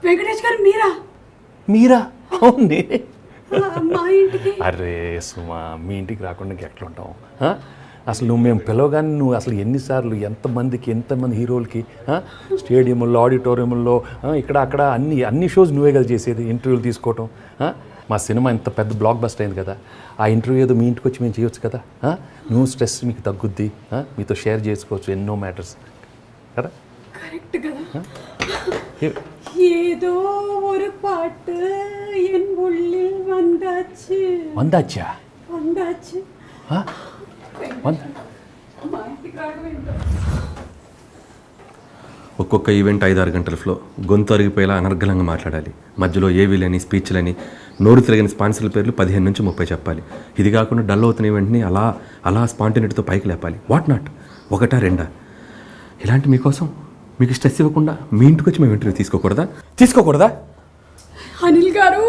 వెంకటేష్ గారు మీరా? అవునే. మా ఇంటికి? అరే సుమా, మీ ఇంటికి రాకుండా ఎట్లా ఉంటాం? అసలు నువ్వు మేము పిలవగానే నువ్వు అసలు ఎన్నిసార్లు ఎంతమంది హీరోలకి స్టేడియంలో, ఆడిటోరియంలో, ఇక్కడ అక్కడ అన్ని షోస్ నువ్వే కదా చేసేది, ఇంటర్వ్యూలు తీసుకోవటం. మా సినిమా ఇంత పెద్ద బ్లాక్ బస్టర్ అయింది కదా, ఆ ఇంటర్వ్యూ ఏదో మీ ఇంటికి వచ్చి మేము చేయొచ్చు కదా. నువ్వు స్ట్రెస్ మీకు తగ్గుద్ది, మీతో షేర్ చేసుకోవచ్చు ఎన్నో మ్యాటర్స్ కదా. కరెక్ట్ కదా. ఏదో ஒரு பாட்டு என் உள்ளில் வந்தாச்சு. வந்தாச்சா? வந்தாச்சு. ఒక్కొక్క ఈవెంట్ 5-6 గంటల ఫ్లో, గొంతు అరిగిపోయేలా అనర్గళంగా మాట్లాడాలి. మధ్యలో ఏవీలని, స్పీచ్లని, నోరు తిరగని స్పాన్సర్ల పేర్లు 15 నుంచి 30 చెప్పాలి. ఇది కాకుండా డల్ అవుతున్న ఈవెంట్ని అలా స్పాంటినిటీతో పైకి లేపాలి. వాట్ నాట్, 1-2 ఇలాంటి మీకోసం మీకు స్ట్రెస్ ఇవ్వకుండా మీ ఇంటికి వచ్చి మేము ఇంటర్వ్యూ తీసుకోకూడదా? అనిల్ గారు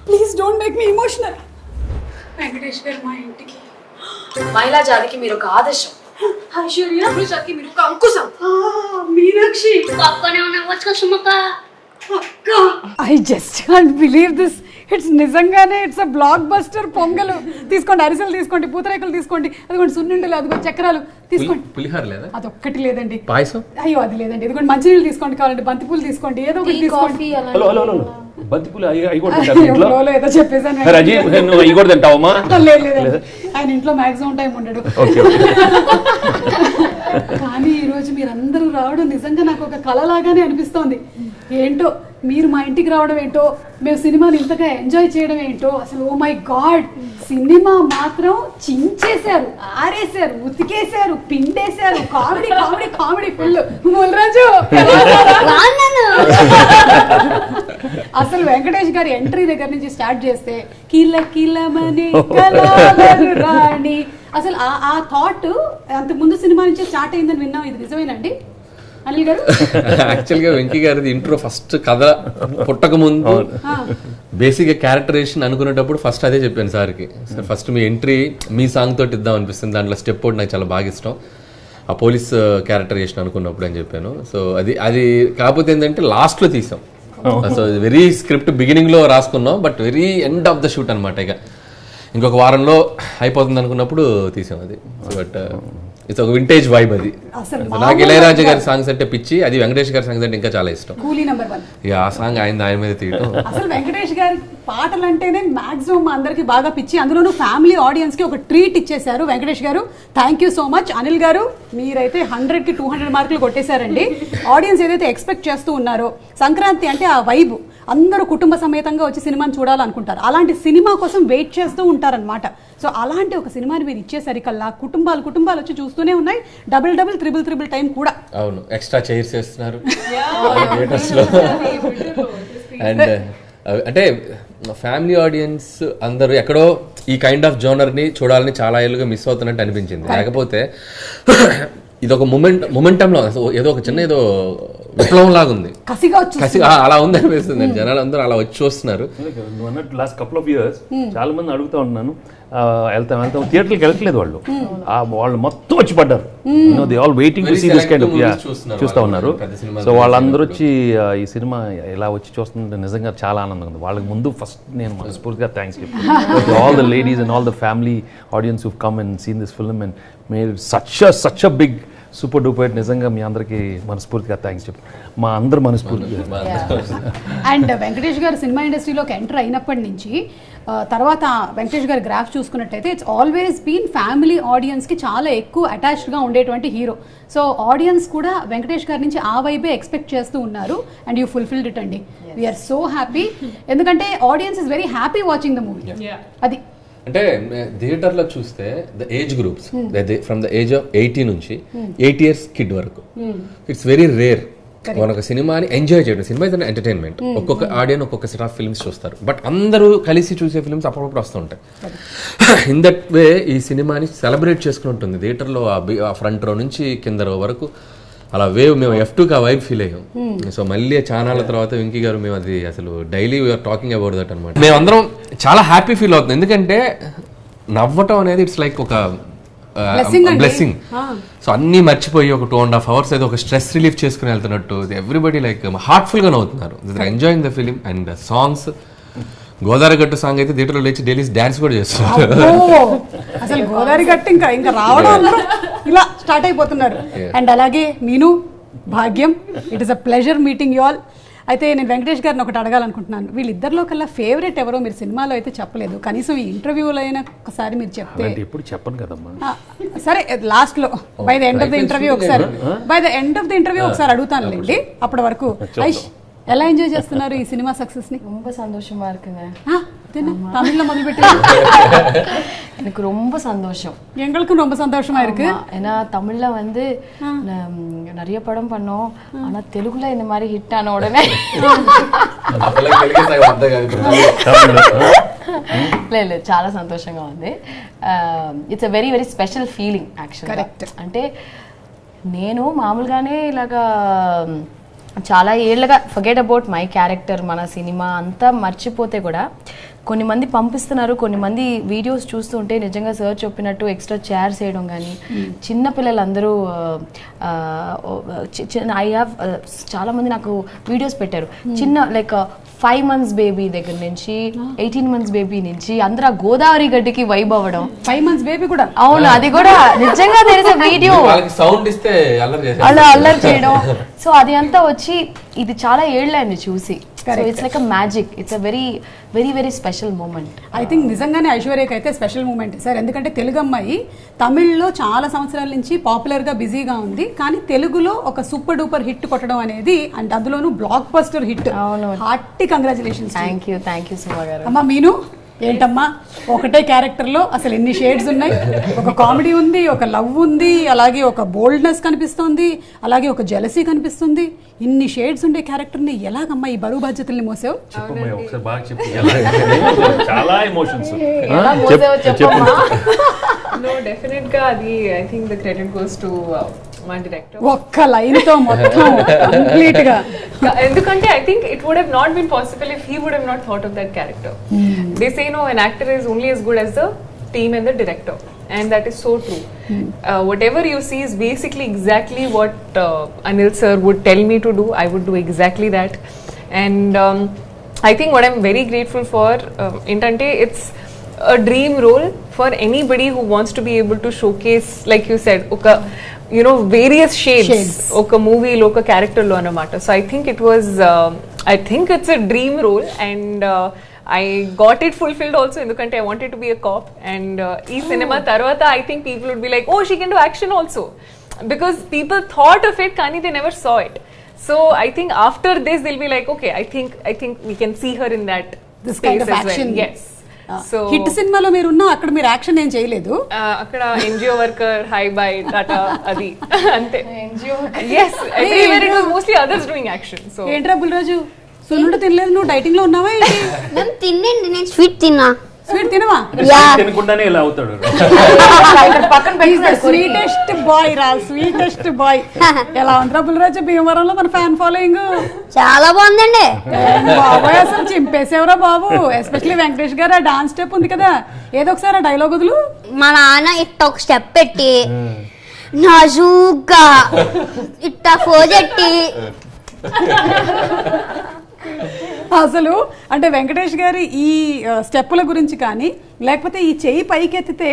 please don't make me emotional. Venkatesh గారు మా ఇంటికి. మహిళా జాతికి మీరు ఒక ఆదర్శం, ఐశ్వర్య జాతికి మీరు ఒక అంకుశం. మీనాక్షి పక్కనే ఉన్న సుమక్క. I just can't believe this. It's నిజంగానే ఇట్స్ అ బ్లాక్ బస్టర్. పొంగలు తీసుకోండి, అరిసెలు తీసుకోండి, పూతరేకులు తీసుకోండి, అదిగోండి సున్నుండలు, అదిగోండి చక్రాలు తీసుకోండి. పులిహార లేదా? అదొక్కటి లేదండి. పాయసం? అయ్యో అది లేదండి. ఇదిగోండి మంచినీళ్ళు తీసుకోండి, కావాలంటే బంతిపూలు తీసుకోండి, ఏదో ఒకటి తీసుకోండి. బంతిపూలు ఏదో చెప్పేసాను. లేదు, ఆయన ఇంట్లో మాక్సిమం టైం ఉండడు. కానీ ఈరోజు మీరందరూ రావడం నిజంగా నాకు ఒక కళ లాగానే అనిపిస్తోంది. ఏంటో మీరు మా ఇంటికి రావడం ఏంటో, మేము సినిమాని ఇంతగా ఎంజాయ్ చేయడం ఏంటో, అసలు ఓ మై గాడ్, సినిమా మాత్రం చించేశారు, ఆరేశారు, ఉతికేశారు, పిండేశారు. Comedy comedy comedy full. Raju అసలు వెంకటేష్ గారి ఎంట్రీ దగ్గర నుంచి స్టార్ట్ చేస్తే కిల కిలమని రాణి, అసలు ఆ థాట్ అంతకు ముందు సినిమా నుంచి స్టార్ట్ అయిందని విన్నాం. ఇది నిజమేనండి అనిల్ గారు? యాక్చువల్గా వెంకీ గారిది ఇంట్రో ఫస్ట్ కథ పుట్టక ముందు బేసిక్గా క్యారెక్టరేషన్ అనుకునేటప్పుడు ఫస్ట్ అదే చెప్పాను సార్కి. సార్ ఫస్ట్ మీ ఎంట్రీ మీ సాంగ్ తోటి ఇద్దాం అనిపిస్తుంది, దాంట్లో స్టెప్ అవుట్ నాకు చాలా బాగా ఇష్టం, ఆ పోలీస్ క్యారెక్టరేషన్ అనుకున్నప్పుడు అని చెప్పాను. సో అది కాకపోతే ఏంటంటే లాస్ట్లో తీసాం. సో వెరీ స్క్రిప్ట్ బిగినింగ్లో రాసుకున్నాం, but very end of the shoot అనమాట. ఇక ఇంకొక వారంలో అయిపోతుంది అనుకున్నప్పుడు తీసాం అది. బట్ ఇట్స్ ఒక వింటేజ్ వైబ్ అది. నాకు ఇళయరాజా గారి సాంగ్స్ అంటే పిచ్చి, అది వెంకటేష్ గారి సాంగ్స్ అంటే ఇంకా చాలా ఇష్టం. ఇక ఆ సాంగ్ ఆయన మీద తీయటం. అసలు వెంకటేష్ గారి పాటలు అంటేనే మాక్సిమం అందరికి బాగా పిచ్చి. అందులోనూ ఫ్యామిలీ ఆడియన్స్ కి ఒక ట్రీట్ ఇచ్చేశారు వెంకటేష్ గారు. Thank you so much. Anil గారు మీరైతే 100కి 200 మార్కులు కొట్టేశారండి. ఆడియన్స్ ఏదైతే ఎక్స్పెక్ట్ చేస్తూ ఉన్నారో, సంక్రాంతి అంటే ఆ వైబ్, అందరూ కుటుంబ సమేతంగా వచ్చి సినిమాని చూడాలనుకుంటారు, అలాంటి సినిమా కోసం వెయిట్ చేస్తూ ఉంటారనమాట. సో అలాంటి ఒక సినిమాని మీరు ఇచ్చేసరికల్లా కుటుంబాలు వచ్చి చూస్తూనే ఉన్నాయి. డబుల్ త్రిబుల్ టైం కూడా. అవును, ఎక్స్ట్రా చైర్స్ వేస్తున్నారు అండ్ అంటే ఫ్యామిలీ ఆడియన్స్ అందరూ ఎక్కడో ఈ కైండ్ ఆఫ్ జోనర్ని చూడాలని చాలా ఏళ్ళుగా మిస్ అవుతున్నట్టు అనిపించింది. లేకపోతే ఇది ఒక మొమెంటంలో ఏదో ఒక చిన్న ఏదో విప్లవం లాగా ఉంది, కసిగా అలా ఉంది అనిపిస్తుంది. జనాలు అందరూ అలా వచ్చి చూస్తున్నారు. లాస్ట్ కపుల్ ఆఫ్ ఇయర్స్ చాలా మంది అడుగుతా ఉన్నాను, వెళ్తాం థియేటర్కి వెళ్ళట్లేదు వాళ్ళు మొత్తం వచ్చి పడ్డారు. They all waiting to see this kind of చూస్తూ ఉన్నారు. సో వాళ్ళందరూ వచ్చి ఈ సినిమా ఇలా వచ్చి చూస్తుంటే నిజంగా చాలా ఆనందంగా ఉంది. వాళ్ళకి ముందు ఫస్ట్ నేను మనస్ఫూర్తిగా థ్యాంక్స్ చెప్పాను all the ladies and all the family audience who come and seen this film and made such a big super duper. నిజంగా మీ అందరికీ మనస్ఫూర్తిగా థ్యాంక్స్ చెప్పాను, మా అందరు మనస్ఫూర్తిగా. అండ్ వెంకటేష్ గారు సినిమా ఇండస్ట్రీలోకి ఎంటర్ అయినప్పటి నుంచి తర్వాత వెంకటేష్ గారి గ్రాఫ్ చూసుకున్నట్టయితే ఇట్స్ ఆల్వేస్ బీన్ ఫ్యామిలీ ఆడియన్స్కి చాలా ఎక్కువ అటాచ్డ్గా ఉండేటువంటి హీరో. సో ఆడియన్స్ కూడా వెంకటేష్ గారి నుంచి ఆ వైబే ఎక్స్పెక్ట్ చేస్తూ ఉన్నారు అండ్ యూ ఫుల్ఫిల్డ్ ఇట్ అండి. వీఆర్ సో హ్యాపీ, ఎందుకంటే audience is very happy watching the movie. అది అంటే థియేటర్లో చూస్తే the age groups from the age of 80 నుంచి 8 years కిడ్ వరకు, ఇట్స్ వెరీ రేర్ మనొక సినిమాని ఎంజాయ్ చేయడం. Cinema is entertainment. ఒక్కొక్క ఆడియన్స్ ఒక్కొక్క సెట్ ఆఫ్ ఫిల్మ్స్ చూస్తారు, బట్ అందరూ కలిసి చూసే ఫిల్మ్స్ అప్పుడప్పుడు వస్తుంటాయి. ఇన్ దట్ వే ఈ సినిమాని సెలబ్రేట్ చేసుకుని ఉంటుంది థియేటర్లో. ఆ ఫ్రంట్ రో నుంచి కింద రో వరకు అలా వేవ్ మేము F2కి ఆ వైబ్ ఫీల్ అయ్యాం. సో మళ్ళీ చానాల తర్వాత వెంకీ గారు మేము అది అసలు daily we're talking about that అనమాట. మేమందరం చాలా హ్యాపీ ఫీల్ అవుతుంది, ఎందుకంటే నవ్వటం అనేది ఇట్స్ లైక్ ఒక బ్లెస్సింగ్. సో అన్ని మర్చిపోయి ఒక 2.5 hours అయితే ఒక స్ట్రెస్ రిలీఫ్ చేసుకుని వెళ్తున్నట్టు ఎవ్రీబడి లైక్ హార్ట్ఫుల్ గా నవ్వుతున్నారు. Enjoying the film and songs. Godavari గట్టు సాంగ్ అయితే థియేటర్లో లేచి డైలీ డాన్స్ కూడా చేస్తున్నారు. అసలు గోదావరి గట్టు ఇంకా రావడం అందరూ ఇలా స్టార్ట్ అయిపోతున్నారు. అండ్ అలాగే మీను, భాగ్యం, it is a pleasure meeting you all. అయితే నేను వెంకటేష్ గారిని ఒకటి అడగాలనుకుంటున్నాను. వీళ్ళిద్దరిలో కల్లా ఫేవరెట్ ఎవరో మీరు సినిమాలో అయితే చెప్పలేదు, కనీసం ఈ ఇంటర్వ్యూలో అయినా ఒకసారి మీరు చెప్తే. ఎప్పుడు చెప్పను కదమ్మా. సరే లాస్ట్ లో by the end of the interview ఒకసారి అడుగుతానులేండి. అప్పటి వరకు ఎలా ఎంజాయ్ చేస్తున్నారు ఈ సినిమా సక్సెస్ ని? ரொம்ப சந்தோஷமா இருக்குங்க. தமிழ்ல முதல் பெட்டி எனக்கு ரொம்ப சந்தோஷம். எங்களுக்கும் ரொம்ப சந்தோஷமா இருக்கு. ஏன்னா தமிழ்ல வந்து நிறைய படம் பண்ணோம், ஆனா தெலுங்குல இந்த மாதிரி ஹிட் ஆன உடனே లేదు చాలా సంతోషంగా ఉంది. It's a very very special feeling యాక్చువల్గా. అంటే నేను మామూలుగానే ఇలాగా చాలా ఏళ్ళగా ఫర్గెట్ అబౌట్ మై క్యారెక్టర్, మన సినిమా అంతా మర్చిపోతే కూడా కొన్ని మంది పంపిస్తున్నారు. కొన్ని మంది వీడియోస్ చూస్తుంటే నిజంగా సార్ చెప్పినట్టు ఎక్స్ట్రా చైర్స్ వేయడం కానీ, చిన్న పిల్లలందరూ ఐ హ్యావ్ చాలా మంది నాకు వీడియోస్ పెట్టారు. చిన్న లైక్ 5 months బేబీ దగ్గర నుంచి 18 months బేబీ నుంచి అందరూ గోదావరి గడ్డికి వైబ్ అవ్వడం. 5 months బేబీ కూడా అవును, అది కూడా నిజంగా తెలిసే వీడియో సౌండ్ ఇస్తే అలా అల్లరి చేయడం. సో అది అంతా వచ్చి ఇది చాలా ఏళ్ళైంది చూసి. So it's like a magic. It's a very very very special moment. I think నిజంగానే ఐశ్వర్యకి అయితే స్పెషల్ మూమెంట్ సార్. ఎందుకంటే తెలుగు అమ్మాయి తమిళ్లో చాలా సంవత్సరాల నుంచి పాపులర్ గా బిజీగా ఉంది, కానీ తెలుగులో ఒక సూపర్ డూపర్ హిట్ కొట్టడం అనేది, అంటే అందులోనూ blockbuster hit. Hearty congratulations. Thank you Suma గారు. అమ్మా మీను, ఏంటమ్మా ఒకటే క్యారెక్టర్ లో అసలు ఎన్ని షేడ్స్ ఉన్నాయి? ఒక కామెడీ ఉంది, ఒక లవ్ ఉంది, అలాగే ఒక బోల్డ్నెస్ కనిపిస్తుంది, అలాగే ఒక జెలసీ కనిపిస్తుంది. ఇన్ని షేడ్స్ ఉండే క్యారెక్టర్ ని ఎలాగమ్మా ఈ బరువు బాధ్యతల్ని మోసావు? చాలా ఎమోషన్స్. డెఫినెట్ గా అది I think the credit goes to my director. ఒక్క లైన్ తో మొత్తం కంప్లీట్ గా. ఎందుకంటే I think it would have not been possible if he would have not thought of that character. They say no, an actor is only as good as the team and the director, and that is so true. Whatever you see is basically exactly what Anil sir would tell me to do. I would do exactly that. And I think what I'm very grateful for intante it's a dream role for anybody who wants to be able to showcase, like you said, oka various shades oka movie lo oka character lo anamata. So I think it was I think it's a dream role, and I got it fulfilled also endukante I wanted to be a cop, and ee cinema tarvata I think people would be like, oh, she can do action also, because people thought of it kani they never saw it. So I think after this they'll be like, okay, I think we can see her in that this space kind of as action. well. Yes. So hit సినిమాలో మీరున్నా అక్కడ మీరు action ఏం చేయలేదు. అక్కడ NGO worker, hi bye Tata, అది అంతే. NGO yes, everywhere it was mostly others doing action. So ఏంట్రా బుల్రాజు, సున్నుండ తినలేదు, నువ్వు డైటింగ్ లో ఉన్నావా ఏంటి? నేను తిన్నండి, నేను స్వీట్ తిన్నా. స్వీట్ తినవా? తినకుండానే ఇలా అవుతాడు. స్వీటెస్ట్ బాయ్ రా, స్వీటెస్ట్ బాయ్. ఎలా ఉందిరా బుల్రాజు భీమవరంలో మన ఫ్యాన్ ఫాలోయింగ్? చాలా బాగుందండి బాబాయ్, అసలు చింపేసేవరా బాబు. ఎస్పెషల్లీ వెంకటేష్ గారు ఆ డాన్స్ స్టెప్ ఉంది కదా, ఏదో ఒకసారి ఆ డైలాగ్ వదులు. మా నాన్న ఇట్ట ఒక స్టెప్ పెట్టి నాజూగ్గా ఇట్ట ఫోజెట్టి అసలు అంటే వెంకటేష్ గారి ఈ స్టెప్పుల గురించి కానీ, లేకపోతే ఈ చెయ్యి పైకెత్తితే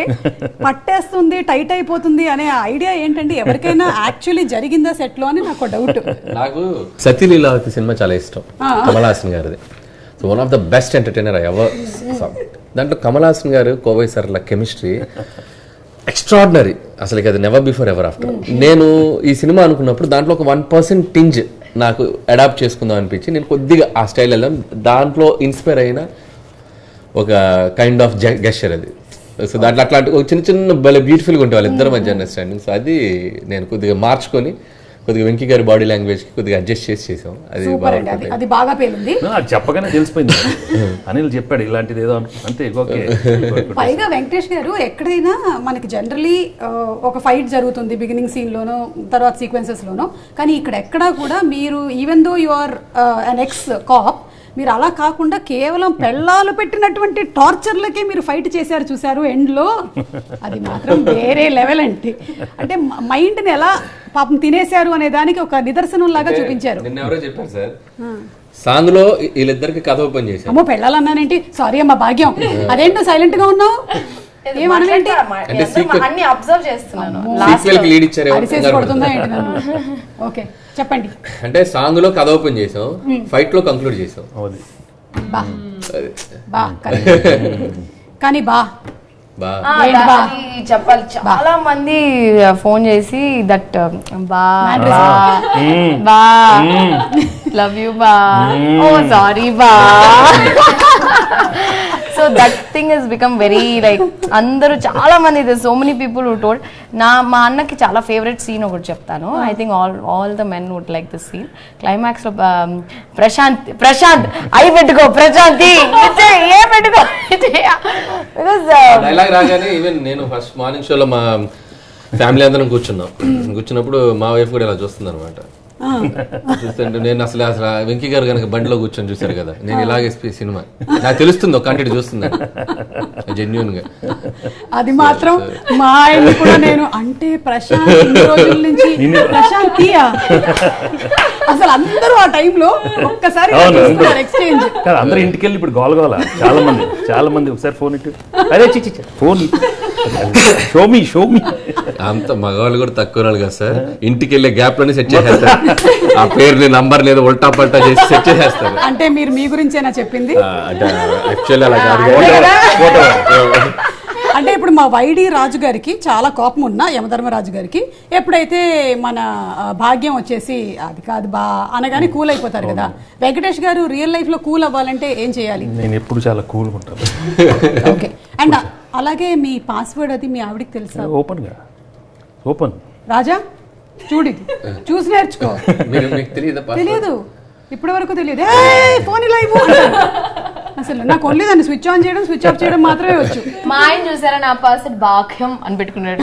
పట్టేస్తుంది, టైట్ అయిపోతుంది అనే ఐడియా ఏంటండి? ఎవరికైనా యాక్చువల్లీ జరిగిందా సెట్ లో అని నాకు డౌట్. నాకు సతీలీలావతి సినిమా చాలా ఇష్టం, కమల్ హాసన్ గారిది. So one of the best entertainer I ever సా. దాంట్లో కమల్ హాసన్ గారు, కోవై సార్ల కెమిస్ట్రీ ఎక్స్ట్రాడినరీ. అసలు అది నెవర్ బిఫోర్ ఎవర్ ఆఫ్టర్. నేను ఈ సినిమా అనుకున్నప్పుడు దాంట్లో ఒక 1% టింజ్ నాకు అడాప్ట్ చేసుకుందాం అనిపించి నేను కొద్దిగా ఆ స్టైల్ వెళ్ళాం. దాంట్లో ఇన్స్పైర్ అయిన ఒక కైండ్ ఆఫ్ గెస్చర్ అది. సో దాంట్లో అట్లాంటి ఒక చిన్న చిన్న భలే బ్యూటిఫుల్గా ఉంటాయి వాళ్ళిద్దరి మధ్య అండర్స్టాండింగ్. సో అది నేను కొద్దిగా మార్చుకొని కొద్దిగా వెంకీ గారి బాడీ లాంగ్వేజ్ కి కొద్దిగా అడ్జస్ట్ చేసాం. అది బాగా పేలింది. అది చెప్పగానే తెలిసిపోయింది. అనిల్ చెప్పాడు ఇలాంటిది ఏదో అంతే. పైగా వెంకటేష్ గారు ఎక్కడైనా మనకి జనరలీ ఒక ఫైట్ జరుగుతుంది బిగినింగ్ సీన్ లోనో, తర్వాత సీక్వెన్సెస్ లోనో, కానీ ఇక్కడ ఎక్కడా కూడా మీరు even though you are an ex cop, మీరు అలా కాకుండా కేవలం పెళ్ళాలు పెట్టినటువంటి టార్చర్లకే మీరు ఫైట్ చేశారు చూసారు ఎండ్లో, అది మాత్రం వేరే లెవెల్ అండి. అంటే మైండ్ని ఎలా పాపం తినేశారు అనే దానికి ఒక నిదర్శనం లాగా చూపించారు. నిన్న ఎవరో చెప్పారు సార్, సాంగ్ లో వీళ్ళిద్దరికి కథ ఓపెన్ చేశారు. అమ్మో పెళ్ళాలన్నానేంటి, సారీ అమ్మా భాగ్యం, అదేంటో సైలెంట్ గా ఉన్నావు, ఏమనంటే అన్ని అబ్జర్వ్ చేస్తున్నాను. సీక్వెల్ కి లీడ్ ఇచ్చారు. అరిసేసి కొడుతుందా ఏంటి నన్ను? ఓకే చెప్పండి. అంటే సాంగ్ లో కథ ఓపెన్ చేసాం, ఫైట్ లో కంక్లూడ్ చేసాం. బా బా కానీ బా చెప్పాలి. చాలా మంది ఫోన్ చేసి దట్ బా లవ్ యూ బా, ఓ సారీ బా. So that thing he's become very like అందరూ చాలా మంది so many people who told. మా అన్నకి చాలా ఫేవరెట్ సీన్ ఒకటి చెప్తాను. I think all the men would like this scene. Climax లో ప్రశాంత్ అయి పెట్టుకో, ప్రశాంతి ఏ పెట్టుకో డైలాగ్ రాగానే ఈవెన్ నేను ఫస్ట్ మార్నింగ్ షోలో మా ఫ్యామిలీ అందరం కూర్చున్నప్పుడు మా వైఫ్ కూడా ఇలా చూస్తుంది అనమాట. చూస్తుంటే నేను అసలు వెంకీ గారు కనుక బండిలో కూర్చొని చూసారు కదా, నేను ఇలాగే సినిమా నాకు తెలుస్తుంది ఒక కంటెంట్ చూస్తుంది జెన్యున్ గా. అది మాత్రం మా ఆయన కూడా నేను అంటే ప్రశాంత్ రోజుల నుంచి ప్రశాంతియా అసలు అందరూ ఆ టైంలో ఒక్కసారి ఎక్స్చేంజ్ అందరూ ఇంటికి వెళ్ళి ఇప్పుడు గోలగోల చాలా మంది ఒకసారి ఫోన్ ఇటు అదే ఫోన్ షోమి అంత మగవాళ్ళు కూడా తక్కువ రాదు కదా సార్. ఇంటికి వెళ్ళే గ్యాప్ లోనే సెట్ చేసేస్తారు, ఆ పేరుని నంబర్ లేదు ఉల్టా పల్టా చేసి సెట్ చేసేస్తారు. అంటే మీరు మీ గురించేనా చెప్పింది? యాక్చువల్లీ అలా కాదు. అంటే ఇప్పుడు మా వైడి రాజు గారికి చాలా కోపం ఉన్నా యమధర్మరాజు గారికి ఎప్పుడైతే మన భాగ్యం వచ్చేసి అది కాదు బా అనగానే కూల్ అయిపోతారు కదా. వెంకటేష్ గారు రియల్ లైఫ్ లో కూల్ అవ్వాలంటే ఏం చేయాలి? నేను ఎప్పుడు చాలా కూల్గా ఉంటాను. ఓకే. అండ్ అలాగే మీ పాస్వర్డ్ అది మీ ఆవిడకి తెలుసా? ఓపెన్ రాజా చూడు, చూసి నేర్చుకో. తెలియదు, ఇప్పటి వరకు తెలియదు. ఫోన్ ఇలా అసలు నాకు ఓన్లీ దాన్ని స్విచ్ ఆన్ చేయడం స్విచ్ ఆఫ్ చేయడం మాత్రమే వచ్చు. మా ఆయన చూసారా నా పాస్వర్డ్ భాగ్యం అని పెట్టుకున్నాడు.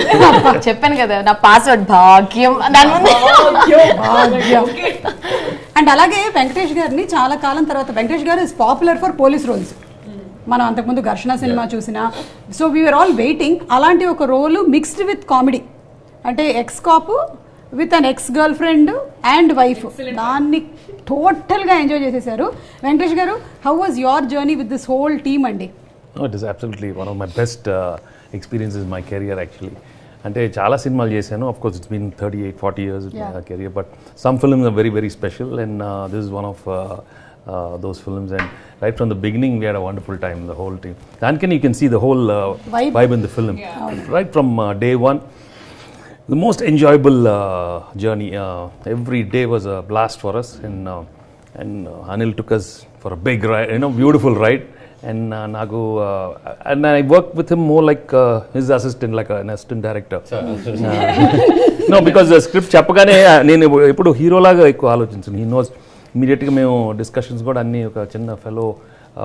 చెప్పాను కదా నా పాస్వర్డ్ భాగ్యం. అండ్ అలాగే వెంకటేష్ గారిని చాలా కాలం తర్వాత, వెంకటేష్ గారు is popular for police roles. మనం అంతకుముందు ఘర్షణ సినిమా చూసినా, సో వీఆర్ ఆల్ వెయిటింగ్ అలాంటి ఒక రోలు మిక్స్డ్ విత్ కామెడీ, అంటే ex cop with an ex girlfriend and wife, దాన్ని టోటల్గా ఎంజాయ్ చేసేసారు. వెంకటేష్ గారు, how was your journey with this whole team అండి? It is absolutely one of my best experiences my career actually. అంటే చాలా సినిమాలు చేశాను, of course it's been 38-40 years career, but some films are very very special and this is one of those films, and right from the beginning we had a wonderful time, the whole team. And you can see the whole vibe in the film, right from day one. The most enjoyable journey, every day was a blast for us, and Anil took us for a big ride, beautiful ride, and Nagu and I worked with him more like his assistant, like an assistant director. No, because the script చెప్పగానే నేను ఎప్పుడు హీరోలాగా ఎక్కువ ఆలోచించాను. He knows ఇమీడియట్గా మేము discussions కూడా అన్నీ ఒక చిన్న ఫెలో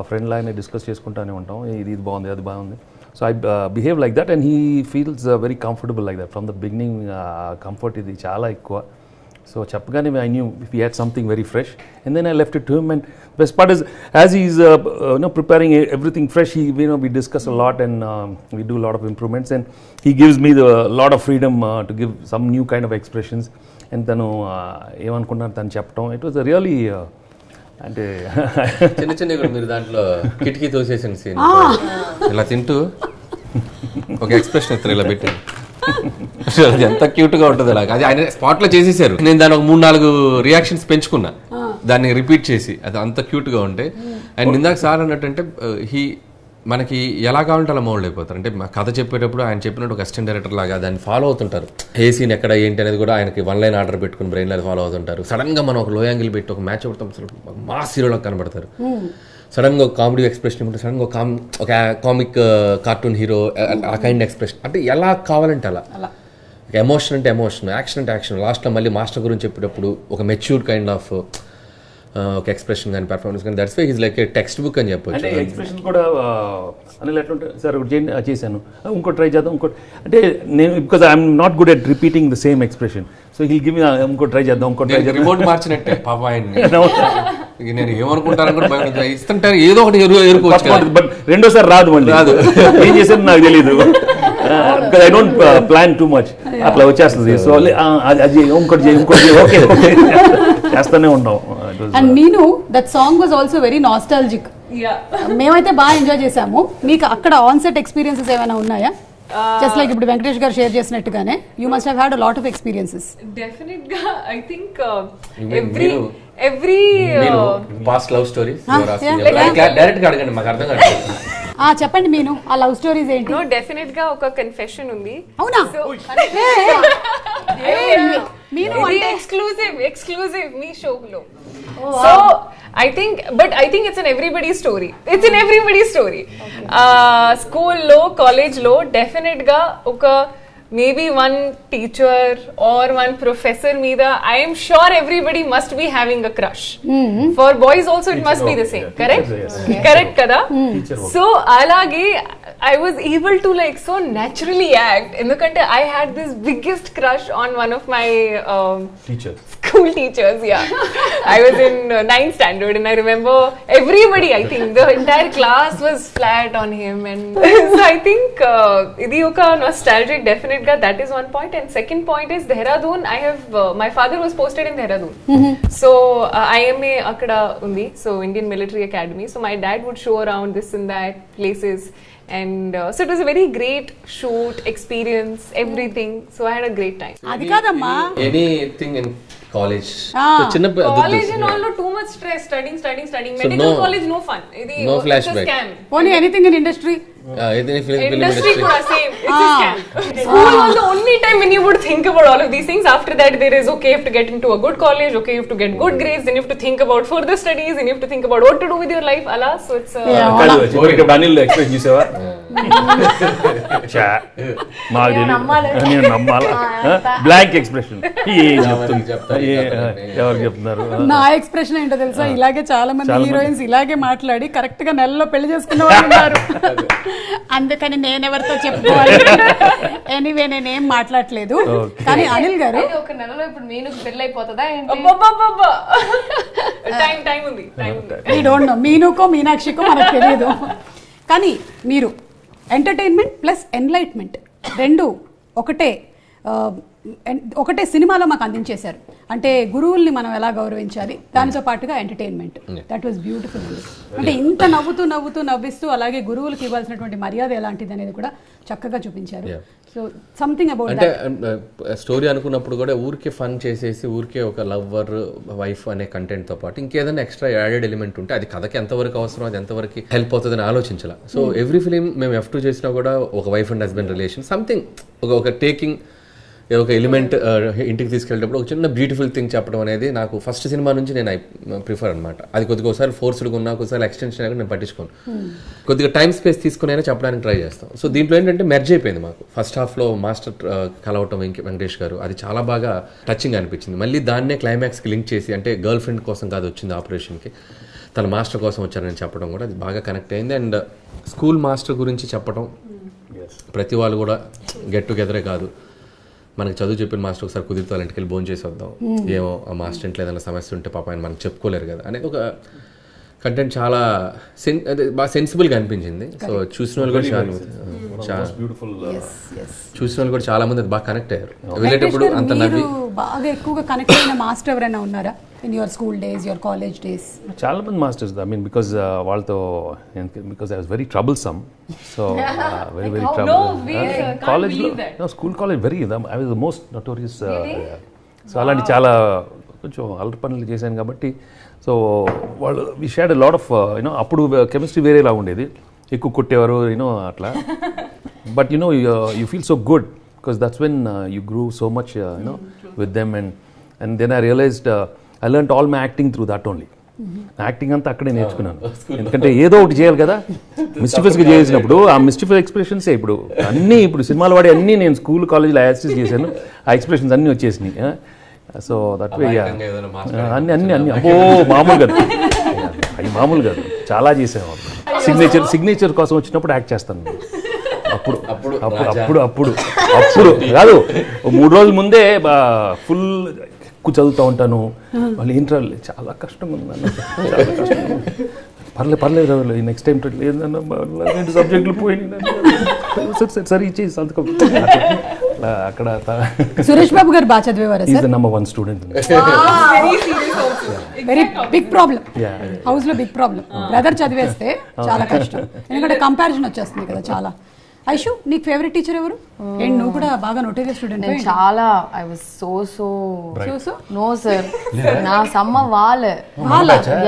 ఫ్రెండ్ లాగానే డిస్కస్ చేసుకుంటూనే ఉంటాం, ఇది బాగుంది అది బాగుంది. So I behave like that and he feels very comfortable like that from the beginning. Comfort ఇది చాలా ఎక్కువ. సో చెప్పగానే I knew if he had something very fresh and then I left it to him. And best part is as he is preparing everything fresh, we discuss a lot and we do a lot of improvements, and he gives me the lot of freedom to give some new kind of expressions. And తను ఏమనుకుంటున్నారు తను చెప్పడం, it was really అంటే చిన్న కూడా మీరు దాంట్లో కిటికీ తోసేసిన సీన్ ఇలా తింటూ ఒక ఎక్స్ప్రెషన్ ఇస్తారు ఇలా పెట్టి, ఎంత క్యూట్ గా ఉంటుంది అలాగా. అది ఆయన స్పాట్ లో చేసేసారు. నేను దాని ఒక 3-4 రియాక్షన్స్ పెంచుకున్నా దాన్ని రిపీట్ చేసి, అది అంత క్యూట్ గా ఉంటే. అండ్ ఇందాక సార్ అన్నట్టు మనకి ఎలా కావాలంటే అలా మౌల్డ్ అయిపోతారు. అంటే మా కథ చెప్పేటప్పుడు ఆయన చెప్పినట్టు ఒక అసిస్టెంట్ డైరెక్టర్ లాగా దాన్ని ఫాలో అవుతుంటారు. ఏ సీన్ ఎక్కడ ఏంటి అనేది కూడా ఆయనకి 1 line ఆర్డర్ పెట్టుకుని బ్రెయిన్లో ఫాలో అవుతుంటారు. సడన్ గా మనం ఒక లో యాంగిల్ పెట్టి ఒక మ్యాచ్ అవుతాం, మాస్ హీరోలో కనబడతారు. సడన్ గా ఒక కామెడీ ఎక్స్ప్రెషన్ ఉంటుంది, సడన్ గా ఒక కామిక్ కార్టూన్ హీరో ఆ కైండ్ ఎక్స్ప్రెషన్, అంటే ఎలా కావాలంటే అలా. ఎమోషన్ అంటే ఎమోషన్, యాక్షన్ అంటే యాక్షన్. లాస్ట్లో మళ్ళీ మాస్టర్ గురించి చెప్పేటప్పుడు ఒక మెచ్యూర్డ్ కైండ్ ఆఫ్ ఒక ఎక్స్ప్రెషన్ కానీ పెర్ఫార్మెన్స్ కానీ, that's why he's like a textbook అని చెప్పొచ్చు. ఎక్స్ప్రెషన్ కూడా అనిల్ ఎట్లుంటే సార్ ఒకటి చేశాను, ఇంకోటి ట్రై చేద్దాం, ఇంకోటి అంటే నేను because I'm not good at repeating the same expression, so heal give me ఇంకోటి ట్రై చేద్దాం, ఇంకోటి ట్రై చేద్దాం, రిమోట్ మార్చినట్టే పాప ఆయన్ని. ఇక నేను ఏమనుకుంటాను కూడా భయం. ఇస్తుంటారు ఏదో ఒకటి ఎరుకోవచ్చు కదా. బట్ రెండోసారి రాదు, మళ్ళీ రాదు. ఏం చేసేది నాకు తెలియదు. I don't plan too much, అట్లా వచ్చేస్తుంది. సో అది ఇంకోటి ఓకే చేస్తానే ఉంటాం. అండ్ నేను that song was also very nostalgic. మేమైతే బాగా ఎంజాయ్ చేసాము. మీకు అక్కడ ఆన్సెట్ ఎక్స్పీరియన్సెస్ ఏమైనా ఉన్నాయా? జస్ట్ లైక్ ఇప్పుడు వెంకటేష్ గారు షేర్ చేసినట్టుగానే you must have had a lot of experiences. Definite గా I think every past love stories like direct గా అడగండి, మాకు అర్థం కాదు. చెప్పండి మీను, ఆ లవ్ స్టోరీస్ ఏంటి? నో డెఫినెట్ గా ఒక కన్ఫెషన్ ఉంది. అవునా? మీను అంటే ఎక్స్క్లూజివ్ మీ షోలో. So I think it's an everybody's story. It's in everybody's story. School lo, college lo, definite ga oka maybe one teacher or one professor meeda I am sure everybody must be having a crush. For boys also it must be the same. Correct? Correct kada? So alage I was able to like so naturally act endukante I had this biggest crush on one of my Teachers. School teachers. Yeah. I was in 9th standard and I remember everybody, I think the entire class was flat on him, and so I think idi oka nostalgic definite ga, that is one point. And second point is Dehradun. I have my father was posted in Dehradun. So IMA akada undi, so Indian Military Academy. So my dad would show around this and that places, and so it was a very great shoot experience, everything. So I had a great time. అది కాదమ్మా, anything in college చిన్న College and all, no, too much stress, studying. Medical college, no fun. No it's flashback. a scam. Only anything in industry. Industry kuda same. It's a scam. School was the only time when you would think about all of these things. After that, there is okay, you have to get into a good college, okay, you have to get good grades, then you have to think about further studies, and you have to think about what to do with your life. Alas, so it's Anil express చేసావా? నేను నమ్మాలా? Blank expression. ఎవరు చెప్తున్నారు? నా expression ఏంటో తెలుసా, ఇలాగే చాలా మంది హీరోయిన్స్ ఇలాగే మాట్లాడి కరెక్ట్ గా నెలలో పెళ్లి చేసుకున్న వాళ్ళు ఉన్నారు. అందుకని నేనెవరితో చెప్పుకోవాలి. ఎనీవే నేనేం మాట్లాడలేదు. కానీ అనిల్ గారు ఒక నెలలో ఇప్పుడు మీనుకు పెళ్లి అయిపోతుందా? టైం ఉంది. వీ డోంట్ నో, మీనుకో మీనాక్షికో మనకు తెలియదు. కానీ మీరు ఎంటర్టైన్మెంట్ ప్లస్ ఎన్లైట్మెంట్ రెండు ఒకటే సినిమాలో మాకు అందించేశారు. అంటే గురువుల్ని మనం ఎలా గౌరవించాలి, దానితో పాటుగా ఎంటర్టైన్మెంట్. That was beautiful. అంటే ఇంత నవ్విస్తూ అలాగే గురువులకు ఇవ్వాల్సినటువంటి మర్యాద ఎలాంటిది అనేది కూడా చక్కగా చూపించారు. సో సంథింగ్ అబౌట్ అంటే స్టోరీ అనుకున్నప్పుడు కూడా ఊరికే ఫన్ చేసేసి ఊరికే ఒక లవ్వర్ వైఫ్ అనే కంటెంట్ తో పాటు ఇంకేదైనా ఎక్స్ట్రా యాడెడ్ ఎలిమెంట్ ఉంటే అది కథకి ఎంతవరకు అవసరం, అది ఎంతవరకు హెల్ప్ అవుతుందని ఆలోచించాల. సో ఎవ్రీ ఫిలిం మేము F2 చేసినా కూడా ఒక wife and husband relation something ఒక టేకింగ్ ఒక ఎలిమెంట్ ఇంటికి తీసుకెళ్ళేటప్పుడు ఒక చిన్న బ్యూటిఫుల్ థింగ్ చెప్పడం అనేది నాకు ఫస్ట్ సినిమా నుంచి నేను ప్రిఫర్ అనమాట. అది కొద్దిగా ఒకసారి ఫోర్స్డ్గా ఉన్నా, ఒకసారి ఎక్స్టెన్షన్ అయినా నేను పట్టించుకోను. కొద్దిగా టైం స్పేస్ తీసుకునైనా చెప్పడానికి ట్రై చేస్తాం. సో దీంట్లో ఏంటంటే మెర్జ్ అయిపోయింది మాకు. ఫస్ట్ హాఫ్లో మాస్టర్ కలవటం వెంకటేష్ గారు, అది చాలా బాగా టచింగ్ అనిపించింది. మళ్ళీ దాన్నే క్లైమాక్స్కి లింక్ చేసి, అంటే గర్ల్ ఫ్రెండ్ కోసం కాదు వచ్చింది ఆపరేషన్కి, తన మాస్టర్ కోసం వచ్చారని చెప్పడం కూడా అది బాగా కనెక్ట్ అయింది. అండ్ స్కూల్ మాస్టర్ గురించి చెప్పడం, ప్రతి వాళ్ళు కూడా గెట్ టుగెదరే కాదు, మనకి చదువు చెప్పిన మాస్టర్ ఒకసారి కుదిరితే వాళ్ళ ఇంటికి వెళ్ళి భోజనం చేసి వద్దాం, ఏమో ఆ మాస్టర్ ఇంట్లో ఏదైనా సమస్య ఉంటే పాప ఆయన మనకు చెప్పుకోలేరు కదా అనేది ఒక కంటెంట్ చాలా బాగా సెన్సిబుల్గా అనిపించింది. సో చూసిన వాళ్ళు కూడా చాలా మంది అది బాగా కనెక్ట్ అయ్యారు. వెళ్ళేటప్పుడు అంత నవ్వి బాగా ఎక్కువగా కనెక్ట్ అయిన మాస్టర్ ఎవరైనా ఉన్నారా in your school days, your college days? చాలా మంది మాస్టర్స్, ఐ మీన్ బికాజ్ వాళ్ళతో I was very troublesome. So very కాలేజ్లో school college very I was the most notorious. So అలాంటి చాలా కొంచెం అల్లరి పనులు చేశాను కాబట్టి సో వాళ్ళు we shared a lot of you know. అప్పుడు కెమిస్ట్రీ వేరేలా ఉండేది, ఎక్కువ కొట్టేవారు యూనో అట్లా. But you know you feel so good because that's when you grew so much you know with them. And then I realized I learned all my acting through that only. Acting అంతా అక్కడే నేర్చుకున్నాను. ఎందుకంటే ఏదో ఒకటి చేయాలి కదా. మిస్టిఫియస్గా చేసినప్పుడు ఆ మిస్టిఫియస్ ఎక్స్ప్రెషన్సే ఇప్పుడు అన్నీ, ఇప్పుడు సినిమాలు వాడి అన్నీ నేను స్కూల్ కాలేజ్లో యాక్సెస్ చేశాను. ఆ ఎక్స్ప్రెషన్స్ అన్నీ వచ్చేసినాయి. సో దట్ వే అన్ని అబ్బో మామూలు కాదు, అవి మామూలు కాదు, చాలా చేసాము. సిగ్నేచర్ కోసం వచ్చినప్పుడు యాక్ట్ చేస్తాను. అప్పుడు కాదు, 3 రోజుల ముందే ఫుల్ ఎక్కువ చదువుతూ ఉంటాను. వాళ్ళు ఏంట్రా చాలా కష్టం ఉందన్న, చాలా కష్టం. పర్లేదు నెక్స్ట్ టైం లేదన్న రెండు సబ్జెక్టులు పోయినాయి సరే ఇచ్చేసి సంతకం. అక్కడ సురేష్ బాబు గారు బాగా చదివేవారు is the number 1 student. Very big problem house లో, బిగ్ ప్రాబ్లం. బ్రదర్ చదివేస్తే చాలా కష్టం, ఎందుకంటే కంపారిజన్ వచ్చేస్తుంది కదా చాలా. ఐషు, నీకు ఫేవరెట్ టీచర్ ఎవరు? అండ్ నువ్వు కూడా బాగా నోటేరియస్ స్టూడెంట్. చాలా I was so no sir, నా సమ్మ వాళ్ళ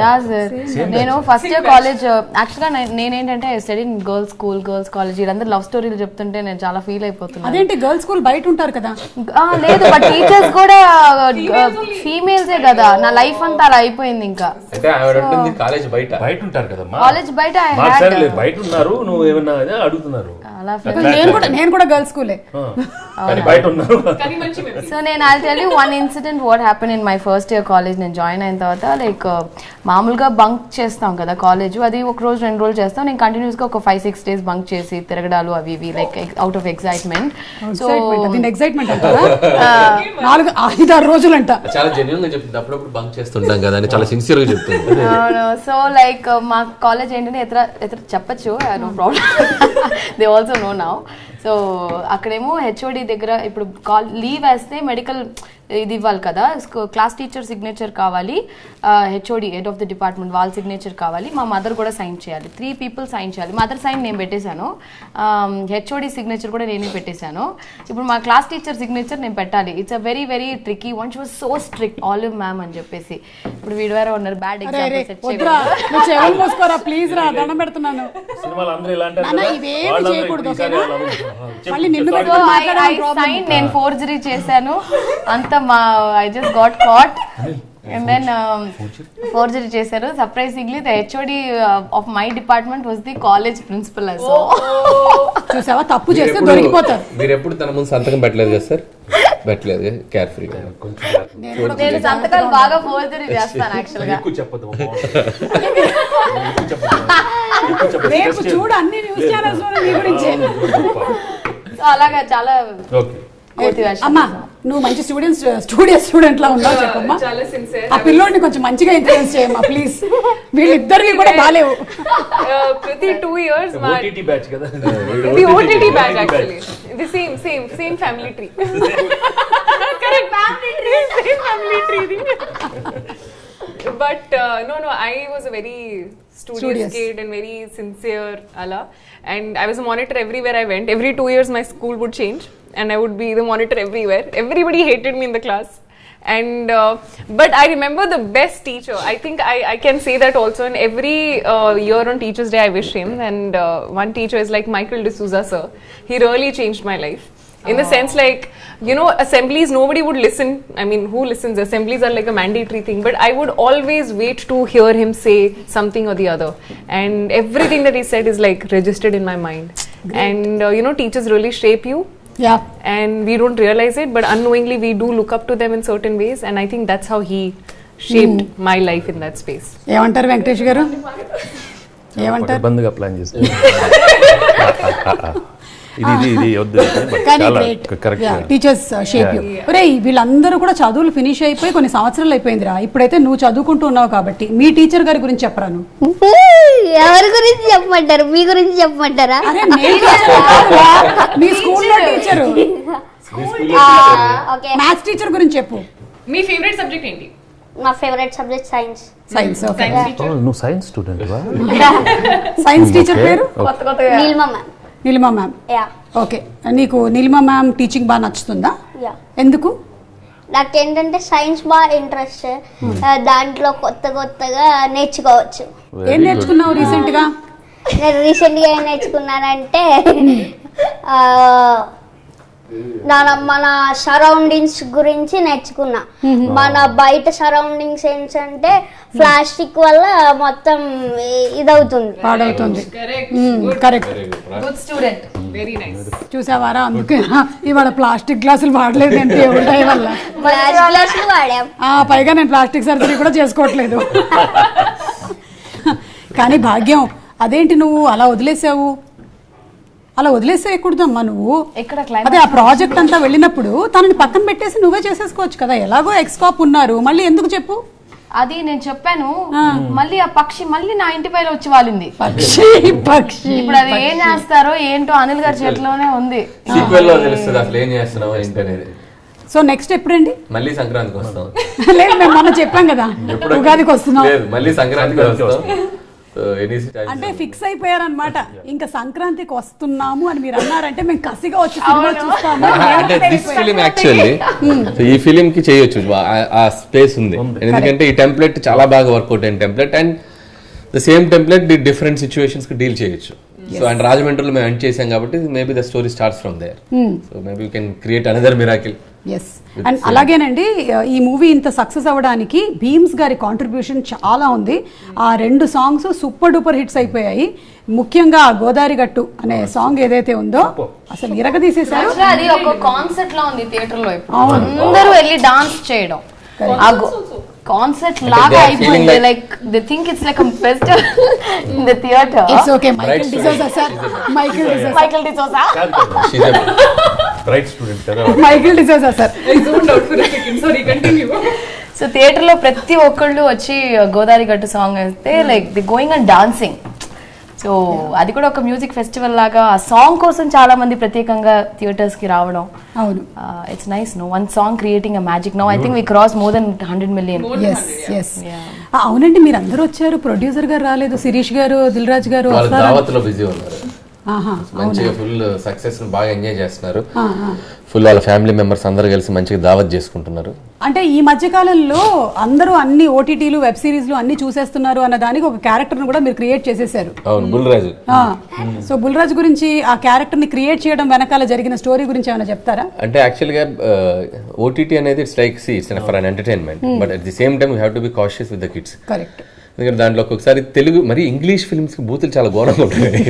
యా సార్. నేను ఫస్ట్ ఇయర్ కాలేజ్ యాక్చువల్గా నేనేంటంటే study in girls school, girls college. వీళ్ళందరూ లవ్ స్టోరీలు చెప్తుంటే నేను చాలా ఫీల్ అయిపోతున్నాను. అదేంటి గర్ల్స్ స్కూల్ బయట ఉంటారు కదా? లేదు, బట్ టీచర్స్ కూడా ఫీమేల్సే కదా. నా లైఫ్ అంతా అలా అయిపోయింది. ఇంకా కాలేజ్ బయట ఉంటారు కదా, కాలేజ్ బయట బయట ఉన్నారు, నువ్వు ఏమన్నా అడుగుతున్నారు. నేను కూడా గర్ల్స్ స్కూలే. సో నేను I tell you one incident what happen in my first year college. నేను జాయిన్ అయిన తర్వాత లైక్ మామూలుగా బంక్ చేస్తాం కదా కాలేజ్, అది ఒక రోజు 2 రోజులు చేస్తాం. నేను కంటిన్యూస్ గా ఒక 5-6 days బంక్ చేసి తిరగడాలు అవి ఇవి like out of excitement. So excitement అంటారా? 4-5-6 రోజులు అంట. చాలా జెన్యూన్ గా చెప్తుంది. అప్పుడప్పుడు బంక్ చేస్తుంటాం కదా అని చాలా సిన్సియర్ గా చెప్తుంది. సో లైక్ మా కాలేజ్ ఏంటంటే ఎത്ര చెప్పచ్చు, no problem, they also know now. So అక్కడేమో హెచ్ఓడి దగ్గర ఇప్పుడు లీవ్ వేస్తే మెడికల్ ఇది ఇవ్వాలి కదా, క్లాస్ టీచర్ సిగ్నేచర్ కావాలి, HOD head of the department వాళ్ళ సిగ్నేచర్ కావాలి, మా మదర్ కూడా సైన్ చేయాలి. 3 people సైన్ చేయాలి. మదర్ సైన్ నేను పెట్టేశాను, హెచ్ఓడి సిగ్నేచర్ కూడా నేనే పెట్టేశాను. ఇప్పుడు మా క్లాస్ టీచర్ సిగ్నేచర్ నేను పెట్టాలి. It's a very very tricky one. She was so strict, olive ma'am అని చెప్పేసి. ఇప్పుడు వీడియో ఉన్నారు బ్యాడ్ ఎగ్జాంపుల్. ప్లీజ్ రా, దండం పెడుతున్నాను. నేను ఫోర్జరీ చేశాను అంత. I just got caught and then forgery చేశారు. Surprisingly the HOD of my department was the college principal as well. చూసావా, తప్పు చేస్తే దొరికిపోతారు. మీరు ఎప్పుడు తన ముందు సంతకం పెట్టలేదు కదా సార్? పెట్టలేదు, కేర్ఫ్రీ. నేను సంతకాలు బాగా ఫోర్జరీ చేస్తాను యాక్చువల్ గా. రేపు చూడు అన్ని న్యూస్ ఛానల్స్ లో మీ గురించి. అలాగా చాలా అమ్మా, నువ్వు మంచి స్టూడెంట్ లా ఉన్నావు చెప్పమ్మా. చాలా సిన్సియర్. ఆ పిల్లోడిని కొంచెం మంచిగా ఇన్ఫ్లుయెన్స్ చేయమ్మా ప్లీజ్. వీళ్ళిద్దరివి కూడా బాలేవు. ప్రతి 2 years OTT బ్యాచ్ కదా, ఇది OTT బ్యాచ్ యాక్చువల్లీ. ఇది same family tree. Correct, family tree. But no, I was a very studious kid and very sincere ala, and I was a monitor everywhere I went. Every 2 years my school would change and I would be the monitor everywhere. Everybody hated me in the class, and but I remember the best teacher. I think I can say that also. And every year on Teachers Day I wish him, and one teacher is like Michael D'Souza sir. He really changed my life. In the sense, like, you know, assemblies, nobody would listen. I mean, who listens? Assemblies are like a mandatory thing. But I would always wait to hear him say something or the other. And everything that he said is like registered in my mind. Great. And, you know, teachers really shape you. Yeah. And we don't realize it, but unknowingly we do look up to them in certain ways. And I think that's how he shaped my life in that space. ఏమంటారు వెంకటేష్ గారు? ఏమంటారు? బంద్గా plan చేస్తారు. Teachers shape you. ఒరే, వీళ్ళందరూ కూడా చదువులు finish అయిపోయి కొన్ని సంవత్సరాలు అయిపోయిందిరా. ఇప్పుడైతే నువ్వు చదువుకుంటూ ఉన్నావు కాబట్టి మీ టీచర్ గారి గురించి చెప్పరాను. ఎవరి గురించి చెప్పమంటారు? మీ గురించి చెప్పమంటారా? మీ స్కూల్లో టీచర్, మ్యాథ్స్ టీచర్ గురించి చెప్పు. మీ ఫేవరెట్ సబ్జెక్ట్ ఏంటి? నా ఫేవరెట్ సబ్జెక్ట్ సైన్స్. ఓకే. నువ్వు సైన్స్ స్టూడెంట్ వా? సైన్స్ టీచర్ పేరు? Neelima ma'am. Neelima ma'am. Okay. నీకు నీలిమా మ్యామ్ టీచింగ్ బాగా నచ్చుతుందా? ఎందుకు? నాకు ఏంటంటే సైన్స్ బాగా ఇంట్రెస్ట్. దాంట్లో కొత్తగా నేర్చుకోవచ్చు. ఏం నేర్చుకున్నావు రీసెంట్ గా? నేను రీసెంట్ గా ఏం నేర్చుకున్నానంటే మన సరౌండింగ్స్ గురించి నేర్చుకున్నా. మన బయట సరౌండింగ్స్ ఏంటంటే ప్లాస్టిక్ వల్ల మొత్తం ఇదవుతుంది, పాడవుతుంది. Correct, good student, very nice. చూసావారా, అందుకే ఇవాళ ప్లాస్టిక్ గ్లాసులు వాడలేదు అంటే ఉంటాయి వల్ల. గ్లాసులు వాడాం. పైగా నేను ప్లాస్టిక్ సర్జరీ కూడా చేసుకోవట్లేదు. కానీ భాగ్యం, అదేంటి నువ్వు అలా వదిలేసావు? అలా వదిలేసేయకూడదమ్మా నువ్వు. ఎక్కడ అదే ఆ ప్రాజెక్ట్ అంతా వెళ్ళినప్పుడు తనని పక్కన పెట్టేసి నువ్వే చేసేసుకోవచ్చు కదా, ఎలాగో ఎక్స్కాప్ ఉన్నారు, మళ్ళీ ఎందుకు చెప్పు? అది నేను చెప్పాను, మళ్ళీ ఆ పక్షి మళ్ళీ నా ఇంటి పైన వచ్చి వాలింది. పక్షి ఇప్పుడు అది ఏం చేస్తారో ఏంటో అనిల్ గారి చేతిలోనే ఉంది. సీక్వెల్ లో తెలుస్తుంది అసలు ఏం చేస్తున్నావు ఏంటనేది. సో నెక్స్ట్ ఎప్పుడండి? మళ్ళీ సంక్రాంతికి వస్తాం. లేదు మేము మొన్న చెప్పాం కదా ఉగాదికి వస్తున్నాం. లేదు మళ్ళీ సంక్రాంతికి వస్తాం. అంటే ఫిక్స్ అయిపోయారనమాట, ఇంకా సంక్రాంతికి వస్తున్నాము అని మీరు అన్నారంటే మేము కసిగా వచ్చి సినిమా చూస్తాము. అంటే దిస్ ఫిలిం యాక్చువల్లీ ఈ ఫిలిం కి చేయొచ్చు, ఆ స్పేస్ ఉంది. ఎందుకంటే ఈ టెంప్లెట్ చాలా బాగా వర్కౌట్ అయిన template, and the same template different situations కి డీల్ చేయొచ్చు. సో అండ్ రాజమండ్రిలో మేము ఎండ్ చేసాం కాబట్టి maybe the story starts from there. So maybe you can create another miracle. Yes, and అలాగేనండి ఈ మూవీ ఇంత సక్సెస్ అవ్వడానికి భీమ్స్ గారి కాంట్రిబ్యూషన్ చాలా ఉంది. ఆ 2 సాంగ్స్ సూపర్ డూపర్ హిట్స్ అయిపోయాయి. ముఖ్యంగా గోదావరి గట్టు అనే సాంగ్ ఏదైతే ఉందో అసలు ఇరగదీసేశారు. అది ఒక కాన్సెప్ట్ లా ఉంది థియేటర్ లో, అందరూ వెళ్ళి డాన్స్ చేయడం కాన్సెప్ట్ లాగా అయిపోయింది. Like they think it's like a festival in the theatre. It's okay. Michael D'Souza sir, Michael D'Souza bright student కదా, Michael D'Souza sir. I zoned out for a second. Sorry, continue. So theatre లో ప్రతి ఒక్కళ్ళు వచ్చి గోదావరి గట్టు song అయితే like the going and dancing. So అది కూడా ఒక మ్యూజిక్ ఫెస్టివల్ లాగా ఆ సాంగ్ కోసం చాలా మంది ప్రత్యేకంగా థియేటర్స్ కి రావడం. అవును, it's nice. No one song creating a magic. Now I think we cross more than 100 million. అవునండి, మీరు అందరూ వచ్చారు, ప్రొడ్యూసర్ గారు రాలేదు, శిరీష్ గారు, దిల్ రాజు గారు దావత్లో బిజీ ఉన్నారు. మంచిగా ఫుల్ సక్సెస్ బాగా ఎంజాయ్ చేస్తున్నారు. ఫుల్ వాళ్ళ ఫ్యామిలీ మెంబర్స్ అందరూ కలిసి మంచిగా దావత్ చేసుకుంటున్నారు. అంటే ఈ మధ్య కాలంలో అందరూ అన్ని ఓటీటీలు వెబ్ సిరీస్లు అన్ని చూసేస్తున్నారు అన్న దానికి ఒక క్యారెక్టర్ ను కూడా మీరు క్రియేట్ చేసేసారు. అవును, బుల్రాజు. సో బుల్రాజు గురించి, ఆ క్యారెక్టర్ ని క్రియేట్ చేయడం వెనకాల జరిగిన స్టోరీ గురించి ఏమైనా చెప్తారా? అంటే యాక్చువల్ గా ఓటీటీ అనేది it's like it's for an entertainment, but at the same time you have to be cautious with the kids. Correct. ఎందుకంటే దాంట్లో ఒక్కొక్కసారి తెలుగు మరి ఇంగ్లీష్ ఫిల్మ్స్ కి బూతులు చాలా ఘోరంగా ఉంటాయి.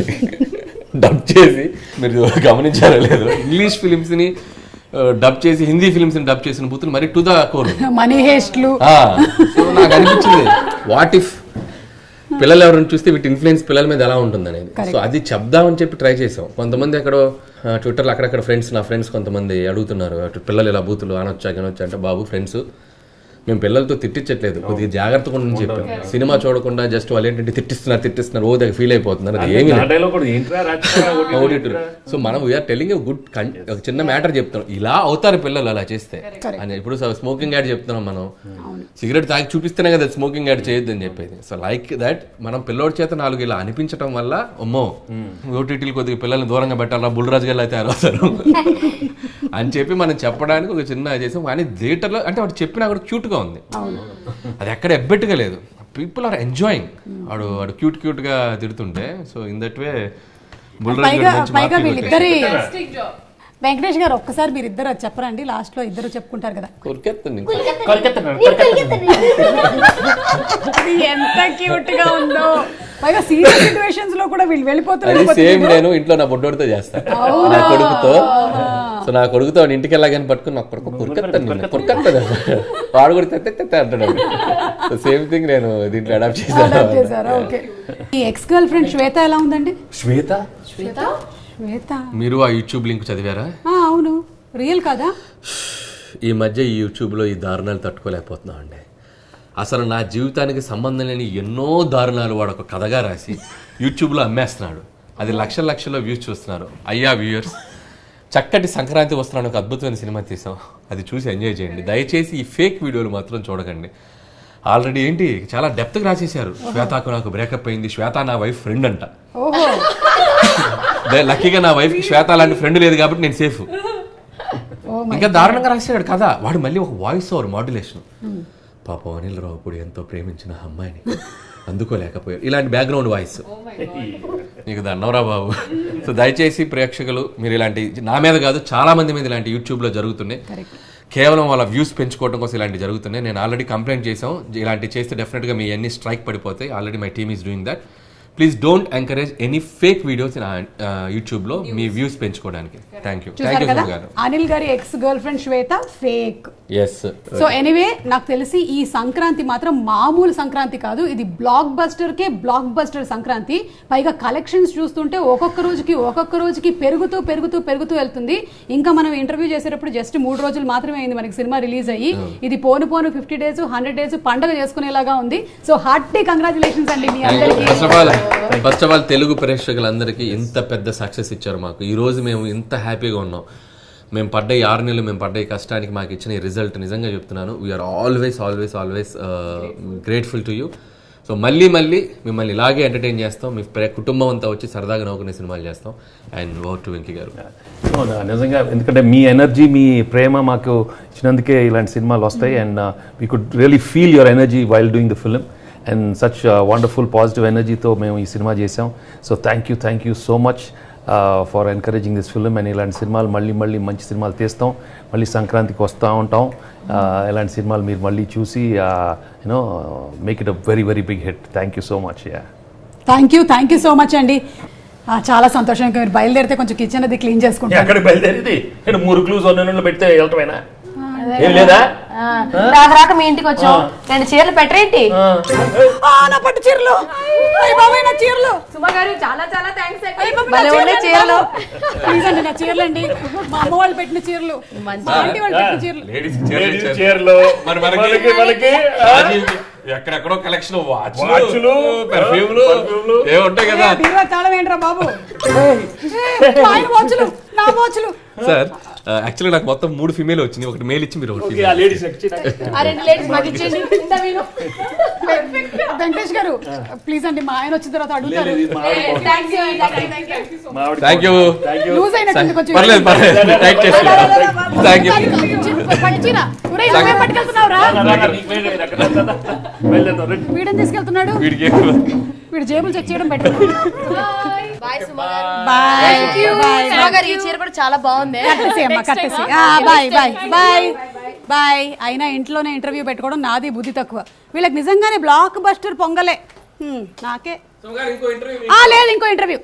డబ్ చేసి మీరు గమనించారో లేదు, ఇంగ్లీష్ ఫిల్మ్స్ ని డబ్ చేసి హిందీ ఫిల్మ్స్ ని డబ్ చేసిన బూతులు మరి టు ద కోర్. మనీ హేస్ట్లు. సో నాకు అనిపించింది వాట్ ఇఫ్ పిల్లలు ఎవరైనా చూస్తే వీటి ఇన్ఫ్లుయెన్స్ పిల్లల మీద ఎలా ఉంటుంది అనేది. సో అది చెప్దామని చెప్పి ట్రై చేసాం. కొంతమంది అక్కడ ట్విట్టర్లో అక్కడక్కడ ఫ్రెండ్స్, నా ఫ్రెండ్స్ కొంతమంది అడుగుతున్నారు పిల్లలు ఇలా బూతులు అనొచ్చా అంటే, బాబు ఫ్రెండ్స్ మేము పిల్లలతో తిట్టించట్లేదు, కొద్దిగా జాగ్రత్తగా ఉండని చెప్పాం. సినిమా చూడకుండా జస్ట్ వాళ్ళు ఏంటంటే తిట్టిస్తున్నారు ఓ దగ్గర ఫీల్ అయిపోతున్నారు. అది ఏమి సో మనం వీఆర్ టెలింగ్ గుడ్ ఒక చిన్న మ్యాటర్ చెప్తున్నాం, ఇలా అవుతారు పిల్లలు అలా చేస్తే అని. ఇప్పుడు స్మోకింగ్ యాడ్ చెప్తున్నాం మనం, సిగరెట్ తాగి చూపిస్తేనే కదా స్మోకింగ్ యాడ్ చేయొద్దు అని చెప్పేది. సో లైక్ దట్ మనం పిల్లోడి చేత 4 ఇలా అనిపించడం వల్ల అమ్మో ఓటీటీలు కొద్దిగా పిల్లల్ని దూరంగా పెట్టాలా, బుల్రాజు గారు అయితే అవుతారు అని చెప్పి మనం చెప్పడానికి ఒక చిన్న చేసాం. కానీ థియేటర్లో అంటే వాడు చెప్పినా కూడా క్యూట్గా ఉంది, అది ఎక్కడ ఎబ్బెట్టుగా లేదు. People are enjoying. వాడు క్యూట్ గా తిడుతుంటే. So in that way Venkatesh గారు ఒక్కసారి మీరు ఇద్దరు చెప్పరండి, లాస్ట్ లో ఇద్దరు చెప్పుకుంటారు కదా. ఎంత క్యూట్ గా ఉందో, పైగా సీరియస్ సిచ్యువేషన్స్ లో కూడా వీళ్ళు వెళ్ళిపోతున్నారు. సేమ్ నేను ఇంట్లో నా బొడ్డోడితో చేస్తాను, నా కొడుకుతో. సో నా కొడుకుతో ఇంటికి వెళ్ళగానే పట్టుకుని నా కొడుకు కురకత్తాను వాడు కూడా తెత్తే అంటాడు. సేమ్ థింగ్ నేను దీంట్లో అడాప్ట్ చేశాను. ఈ ఎక్స్ గర్ల్ ఫ్రెండ్ శ్వేత ఎలా ఉందండి? శ్వేత మీరు ఆ యూట్యూబ్ లింక్ చదివారా? అవును, రియల్ కదా. ఈ మధ్య ఈ యూట్యూబ్లో ఈ దారుణాలు తట్టుకోలేకపోతున్నాం అండి. అసలు నా జీవితానికి సంబంధం లేని ఎన్నో దారుణాలు వాడు ఒక కథగా రాసి యూట్యూబ్లో అమ్మేస్తున్నాడు. అది లక్షల్లో వ్యూస్ చూస్తున్నారు. అయ్యా వ్యూయర్స్, చక్కటి సంక్రాంతి వస్తున్నాను ఒక అద్భుతమైన సినిమా తీసాం, అది చూసి ఎంజాయ్ చేయండి. దయచేసి ఈ ఫేక్ వీడియోలు మాత్రం చూడకండి. ఆల్రెడీ ఏంటి చాలా డెప్త్గా రాసేసారు. శ్వేతకు నాకు బ్రేకప్ అయింది, శ్వేత నా వైఫ్ ఫ్రెండ్ అంట. లక్కీగా నా వైఫ్ కి శ్వేత లాంటి ఫ్రెండ్ లేదు కాబట్టి నేను సేఫ్. ఇంకా దారుణంగా రాసాడు కదా వాడు. మళ్ళీ ఒక వాయిస్ ఓవర్ మాడ్యులేషన్, పాపం అనిల్ రావుపూడి ఎంతో ప్రేమించిన అమ్మాయిని అందుకోలేకపోయారు, ఇలాంటి బ్యాక్గ్రౌండ్ వాయిస్. నీకు దండవరా బాబు. సో దయచేసి ప్రేక్షకులు మీరు ఇలాంటి, నా మీద కాదు చాలా మంది మీద ఇలాంటి యూట్యూబ్లో జరుగుతున్నాయి. కేవలం వాళ్ళ వ్యూస్ పెంచుకోవడం కోసం ఇలాంటి జరుగుతున్నాయి. నేను ఆల్రెడీ కంప్లైంట్ చేసాం, ఇలాంటి చేస్తే డెఫినెట్గా మీ అన్ని స్ట్రైక్ పడిపోతాయి. Already my team is doing that. Please don't encourage any fake videos YouTube లో మీ వ్యూస్ పెంచుకోవడానికి. థ్యాంక్ యూ చూసారు కదా గారు. అనిల్ గారి ఎక్స్ గర్ల్ ఫ్రెండ్ శ్వేత ఫేక్. ఎస్ సో ఎనీవే నాకు తెలిసి ఈ సంక్రాంతి మాత్రం మామూలు సంక్రాంతి కాదు, ఇది బ్లాక్ బస్టర్ సంక్రాంతి. పైగా కలెక్షన్స్ చూస్తుంటే ఒక్కొక్క రోజుకి పెరుగుతూ వెళ్తుంది. ఇంకా మనం ఇంటర్వ్యూ చేసేటప్పుడు జస్ట్ 3 రోజులు మాత్రమే అయింది మనకి సినిమా రిలీజ్ అయ్యి. ఇది పోను 50 days 100 days పండుగ చేసుకునేలాగా ఉంది. సో హార్టీ కంగ్రాచులేషన్స్ అండి మీ అందరికీ. ఫస్ట్ ఆఫ్ ఆల్ తెలుగు ప్రేక్షకులందరికీ ఇంత పెద్ద సక్సెస్ ఇచ్చారు మాకు. ఈ రోజు మేము ఇంత హ్యాపీగా ఉన్నాం. మేము పడ్డ 6 నెలలు మేము పడ్డ ఈ కష్టానికి మాకు ఇచ్చిన ఈ రిజల్ట్ నిజంగా చెప్తున్నాను, we're always grateful to you. So మళ్ళీ మిమ్మల్ని ఇలాగే ఎంటర్టైన్ చేస్తాం, మీ కుటుంబం అంతా వచ్చి సరదాగా నవ్వుకునే సినిమాలు చేస్తాం. అండ్ ఓవర్ టు వెంకీ గారు. నిజంగా ఎందుకంటే మీ ఎనర్జీ, మీ ప్రేమ మాకు ఇచ్చినందుకే ఇలాంటి సినిమాలు వస్తాయి. And we could really feel your energy while doing the film. And such wonderful positive ఎనర్జీతో మేము ఈ సినిమా చేసాం. So thank you so much for encouraging this film. And ఇలాంటి సినిమాలు మళ్ళీ మంచి సినిమాలు తీస్తాం, మళ్ళీ సంక్రాంతికి వస్తూ ఉంటాం. ఇలాంటి సినిమాలు మీరు మళ్ళీ చూసి you know make it a very big hit. Thank you so much. Thank you so much అండి. చాలా సంతోషంగా మీరు బయలుదేరితే కొంచెం కిచెన్ అది క్లీన్ చేసుకుంటాం. అక్కడికి బయలుదేరింది 3 క్లూస్ పెడితే వెళ్ళటమేనా? ఏం లేదా? రాక మీ ఇంటికి వచ్చాం, 2 చీరలు పెట్టరేంటి? నా పట్టు చీరలు, నా చీరలు. సుమ గారు చాలా థ్యాంక్స్ చీరలు ప్లీజ్ అండి, నా చీరలు అండి, మా అమ్మ వాళ్ళు పెట్టిన చీరలు, మా ఆంటీ వాళ్ళు పెట్టిన చీరలు. ఎక్కడెక్కడో కలెక్షన్ వాచ్లు పెర్ఫ్యూమ్లు ఏముంటాయి కదా. చాలా ఏంట్రా బాబు, వాచ్లు నా వాచ్లు. సార్ యాక్చువల్గా నాకు మొత్తం 3 ఫీమేల్ వచ్చినాయి, ఒకటి మేల్ ఇచ్చి మీరు ఒకటి. వెంకటేష్ గారు ప్లీజ్ అండి, మా ఆయన వచ్చిన తర్వాత అడుగుతారు. Thank you. లూజ్ అయినట్టుంది కొంచెం. వీడని తీసుకెళ్తున్నాడు, వీడు జేబులు చెక్ చేయడం బెటర్. ఈ చీర కూడా చాలా బాగుంది. బాయ్. అయినా ఇంట్లోనే ఇంటర్వ్యూ పెట్టుకోవడం నాది బుద్ధి తక్కువ. వీళ్ళకి నిజంగానే బ్లాక్ బస్టర్ పొంగలే. నాకే లేదు ఇంకో ఇంటర్వ్యూ.